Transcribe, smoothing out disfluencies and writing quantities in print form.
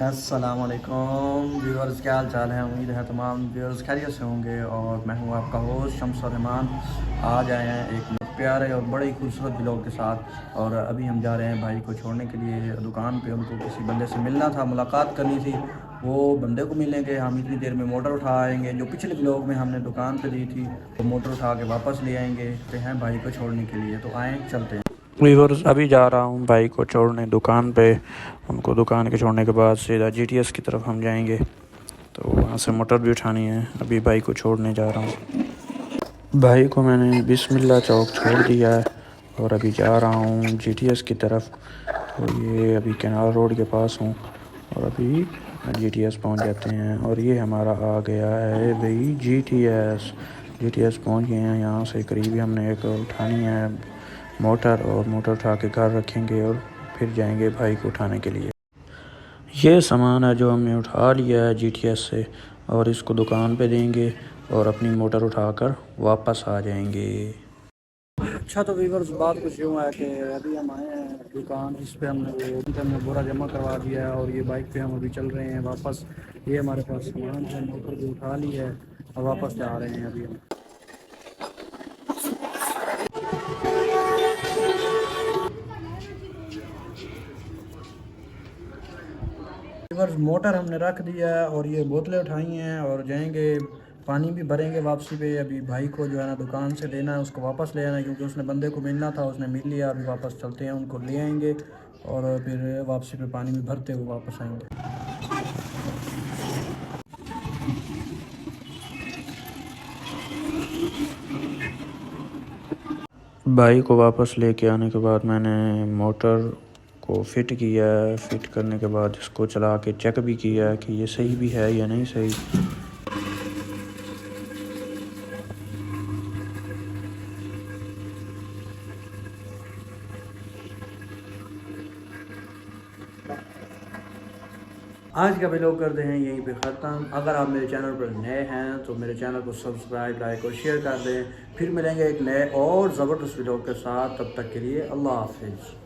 अस्सलामुअलैकुम व्यूअर्स, क्या हाल चाल है। उम्मीद है तमाम व्यूअर्स खैरियत से होंगे। और मैं हूं आपका होस्ट शम्स रहमान। आज आए हैं एक प्यारे और बड़े ही खूबसूरत ब्लॉग के साथ। और अभी हम जा रहे हैं भाई को छोड़ने के लिए दुकान पे। उनको किसी बंदे से मिलना था, मुलाकात करनी थी। वो बंदे को मिलेंगे, हम इतनी देर में मोटर उठा आएंगे जो पिछले ब्लॉग में हमने दुकान पे दी थी। तो मोटर उठा के वापस ले आएंगे तो हैं भाई को छोड़ने के लिए। तो आएँ, चलते हैं। वीवर्स, अभी जा रहा हूँ भाई को छोड़ने दुकान पे। उनको दुकान के छोड़ने के बाद सीधा जीटीएस की तरफ हम जाएंगे। तो वहाँ से मोटर भी उठानी है। अभी भाई को छोड़ने जा रहा हूँ। भाई को मैंने बिस्मिल्लाह चौक छोड़ दिया है और अभी जा रहा हूँ जीटीएस की तरफ। तो ये अभी कैनाल रोड के पास हूँ और अभी जीटीएस पहुँच जाते हैं। और ये हमारा आ गया है भाई जीटीएस। जीटीएस पहुँच गए हैं। यहाँ से करीब ही हमने एक उठानी है मोटर, और मोटर उठा के घर रखेंगे और फिर जाएंगे भाई को उठाने के लिए। ये सामान है जो हमने उठा लिया है जीटीएस से, और इसको दुकान पे देंगे और अपनी मोटर उठाकर वापस आ जाएंगे। अच्छा, तो वीवर्स बात कुछ यूँ है कि अभी हम आए हैं दुकान, इस पे हमने बोरा जमा करवा दिया है। और ये बाइक पे हम अभी चल रहे हैं वापस। ये हमारे पास सामान है, मोटर भी उठा ली है और वापस जा रहे हैं अभी हम। वीवर्स मोटर हमने रख दिया है और ये बोतलें उठाई हैं और जाएंगे, पानी भी भरेंगे वापसी पे। अभी भाई को जो है ना दुकान से लेना है, उसको वापस ले आना है क्योंकि उसने बंदे को मिलना था, उसने मिल लिया। अभी वापस चलते हैं, उनको ले आएंगे और फिर वापसी पे पानी भी भरते हुए वापस आएंगे। भाई को वापस लेके आने के बाद मैंने मोटर को फिट किया है। फिट करने के बाद इसको चला के चेक भी किया है कि ये सही भी है या नहीं सही। आज का व्लॉग करते हैं यहीं पे ख़त्म। अगर आप मेरे चैनल पर नए हैं तो मेरे चैनल को सब्सक्राइब, लाइक और शेयर कर दें। फिर मिलेंगे एक नए और ज़बरदस्त व्लॉग के साथ। तब तक के लिए अल्लाह हाफिज़।